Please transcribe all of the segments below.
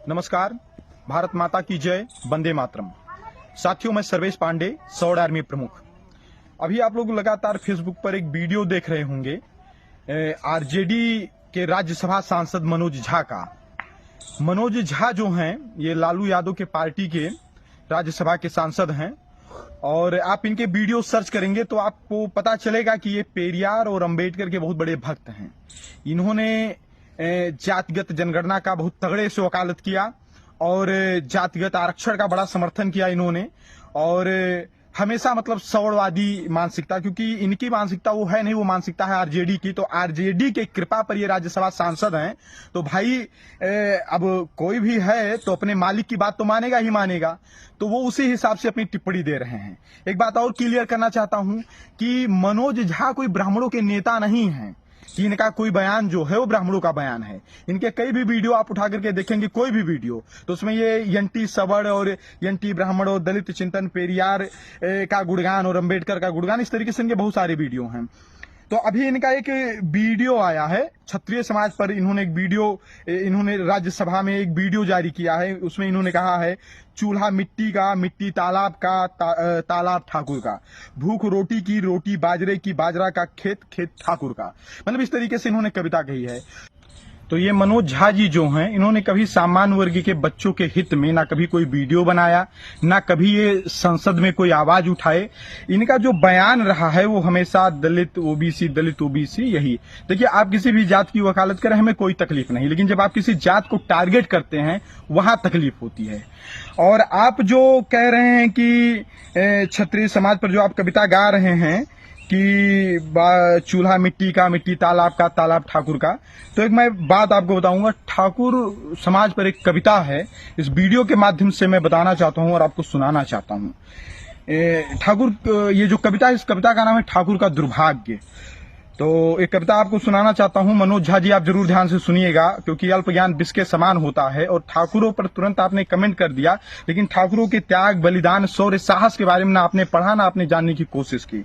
नमस्कार, भारत माता की जय, वंदे मातरम। साथियों, मैं सर्वेश पांडे, सौड़ आर्मी प्रमुख। अभी आप लोग लगातार फेसबुक पर एक वीडियो देख रहे होंगे आरजेडी के राज्यसभा सांसद मनोज झा का। मनोज झा जो हैं, ये लालू यादव के पार्टी के राज्यसभा के सांसद हैं और आप इनके वीडियो सर्च करेंगे तो आपको पता चलेगा कि ये पेरियार और अंबेडकर के बहुत बड़े भक्त हैं। इन्होंने जातिगत जनगणना का बहुत तगड़े से वकालत किया और जातिगत आरक्षण का बड़ा समर्थन किया इन्होंने, और हमेशा मतलब सौड़वादी मानसिकता, क्योंकि इनकी मानसिकता वो है नहीं, वो मानसिकता है आरजेडी की। तो आरजेडी के कृपा पर ये राज्यसभा सांसद हैं। तो भाई अब कोई भी है तो अपने मालिक की बात तो मानेगा ही मानेगा, तो वो उसी हिसाब से अपनी टिप्पणी दे रहे हैं। एक बात और क्लियर करना चाहता हूं कि मनोज झा कोई ब्राह्मणों के नेता नहीं है कि इनका कोई बयान जो है वो ब्राह्मणों का बयान है। इनके कई भी वीडियो आप उठा करके देखेंगे, कोई भी वीडियो, तो उसमें ये एंटी सवर्ण और एंटी ब्राह्मण और दलित चिंतन, पेरियार का गुणगान और अंबेडकर का गुणगान, इस तरीके से इनके बहुत सारे वीडियो हैं। तो अभी इनका एक वीडियो आया है क्षत्रिय समाज पर। इन्होंने एक वीडियो, इन्होंने राज्यसभा में एक वीडियो जारी किया है। उसमें इन्होंने कहा है, चूल्हा मिट्टी का, मिट्टी तालाब का, तालाब ठाकुर का, भूख रोटी की, रोटी बाजरे की, बाजरा का, खेत खेत ठाकुर का। मतलब इस तरीके से इन्होंने कविता कही है। तो ये मनोज झा जी जो हैं, इन्होंने कभी सामान्य वर्ग के बच्चों के हित में ना कभी कोई वीडियो बनाया, ना कभी ये संसद में कोई आवाज उठाए। इनका जो बयान रहा है वो हमेशा दलित ओबीसी यही। देखिए, आप किसी भी जात की वकालत करें, हमें कोई तकलीफ नहीं, लेकिन जब आप किसी जात को टारगेट करते हैं वहां तकलीफ होती है। और आप जो कह रहे हैं कि क्षत्रिय समाज पर जो आप कविता गा रहे हैं कि चूल्हा मिट्टी का, मिट्टी तालाब का, तालाब ठाकुर का, तो एक मैं बात आपको बताऊंगा। ठाकुर समाज पर एक कविता है, इस वीडियो के माध्यम से मैं बताना चाहता हूं और आपको सुनाना चाहता हूं। ठाकुर, ये जो कविता है, इस कविता का नाम है ठाकुर का दुर्भाग्य। तो एक कविता आपको सुनाना चाहता हूं। मनोज झा जी, आप जरूर ध्यान से सुनिएगा, क्योंकि अल्प ज्ञान विष के समान होता है। और ठाकुरों पर तुरंत आपने कमेंट कर दिया, लेकिन ठाकुरों के त्याग, बलिदान, शौर्य, साहस के बारे में ना आपने पढ़ा, ना आपने जानने की कोशिश की।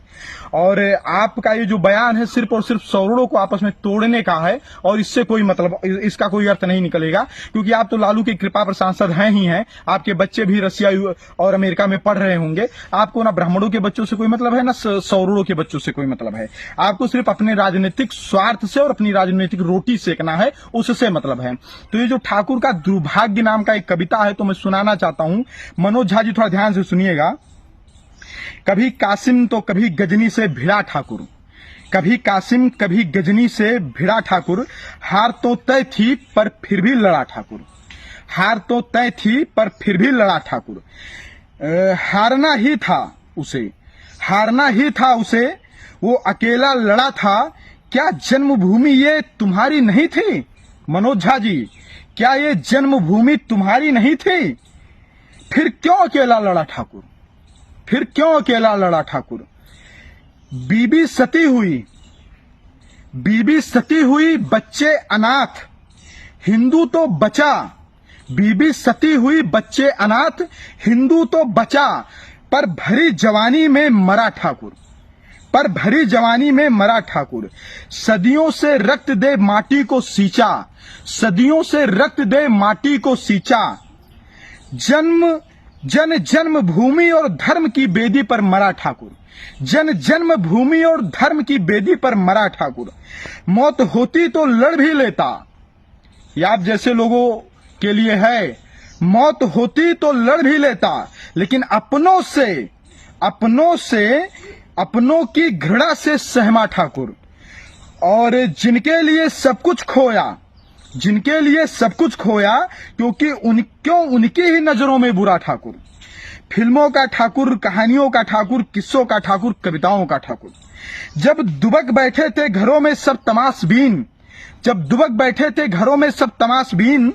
और आपका ये जो बयान है सिर्फ और सिर्फ सौरों को आपस में तोड़ने का है, और इससे कोई मतलब, इसका कोई अर्थ नहीं निकलेगा, क्योंकि आप तो लालू की कृपा पर सांसद हैं ही हैं। आपके बच्चे भी रसिया और अमेरिका में पढ़ रहे होंगे। आपको ना ब्राह्मणों के बच्चों से कोई मतलब है, ना सौरों के बच्चों से कोई मतलब है। आपको सिर्फ अपने राजनीतिक स्वार्थ से और अपनी राजनीतिक रोटी सेकना है, उससे मतलब है। तो ये जो ठाकुर का दुर्भाग्य नाम का एक कविता है, तो मैं सुनाना चाहता हूं। मनोज झा जी, थोड़ा ध्यान से सुनिएगा। कभी कासिम तो कभी गजनी से भिड़ा ठाकुर, कभी कासिम कभी गजनी से भिड़ा ठाकुर, हार तो तय थी पर फिर भी लड़ा ठाकुर, हार तो तय थी पर फिर भी लड़ा ठाकुर। हारना ही था उसे, हारना ही था उसे, वो अकेला लड़ा था। क्या जन्मभूमि ये तुम्हारी नहीं थी? मनोज झा जी, क्या ये जन्मभूमि तुम्हारी नहीं थी? फिर क्यों अकेला लड़ा ठाकुर, फिर क्यों अकेला लड़ा ठाकुर? बीबी सती हुई, बीबी सती हुई, बच्चे अनाथ, हिंदू तो बचा। बीबी सती हुई, बच्चे अनाथ, हिंदू तो बचा, पर भरी जवानी में मरा ठाकुर, पर भरी जवानी में मरा ठाकुर। सदियों से रक्त दे माटी को सींचा, सदियों से रक्त दे माटी को सींचा। जन जन्म भूमि और धर्म की बेदी पर मरा ठाकुर, जन जन्म भूमि और धर्म की बेदी पर मरा ठाकुर। मौत होती तो लड़ भी लेता, ये आप जैसे लोगों के लिए है। मौत होती तो लड़ भी लेता, लेकिन अपनों से अपनों की घृणा से सहमा ठाकुर। और जिनके लिए सब कुछ खोया, जिनके लिए सब कुछ खोया, क्योंकि उनकी ही नजरों में बुरा ठाकुर। फिल्मों का ठाकुर, कहानियों का ठाकुर, किस्सों का ठाकुर, कविताओं का ठाकुर। जब दुबक बैठे थे घरों में सब तमाशबीन, जब दुबक बैठे थे घरों में सब तमाशबीन,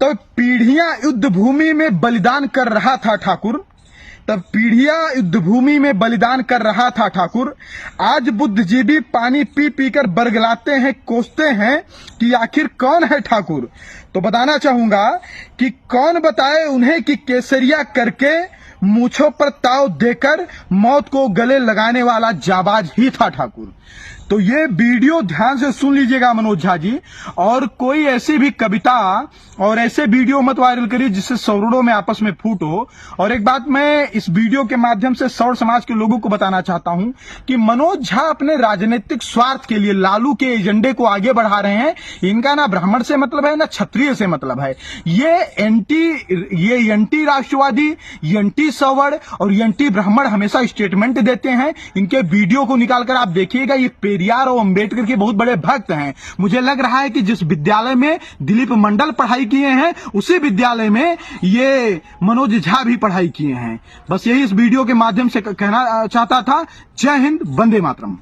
तो पीढ़ियां युद्ध भूमि में बलिदान कर रहा था ठाकुर, तब पीढ़ियां युद्ध भूमि में बलिदान कर रहा था ठाकुर। आज बुद्धिजीवी पानी पी पी कर बरगलाते हैं, कोसते हैं कि आखिर कौन है ठाकुर। तो बताना चाहूंगा कि कौन बताए उन्हें कि केसरिया करके मूंछों पर ताव देकर मौत को गले लगाने वाला जाबाज ही था ठाकुर। तो ये वीडियो ध्यान से सुन लीजिएगा मनोज झा जी, और कोई ऐसी भी कविता और ऐसे वीडियो मत वायरल करिए जिससे सौरड़ों में आपस में फूट हो। और एक बात मैं इस वीडियो के माध्यम से सौर समाज के लोगों को बताना चाहता हूं कि मनोज झा अपने राजनीतिक स्वार्थ के लिए लालू के एजेंडे को आगे बढ़ा रहे हैं। इनका ना ब्राह्मण से मतलब है ना क्षत्रिय से मतलब है। ये एंटी राष्ट्रवादी, एंटी सवर्ण और एंटी ब्राह्मण हमेशा स्टेटमेंट देते हैं। इनके वीडियो को निकालकर आप देखिएगा, ये पेरियार और अंबेडकर के बहुत बड़े भक्त हैं। मुझे लग रहा है कि जिस विद्यालय में दिलीप मंडल पढ़ाई किए हैं उसी विद्यालय में ये मनोज झा भी पढ़ाई किए हैं। बस यही इस वीडियो के माध्यम से कहना चाहता था। जय हिंद, वंदे मातरम।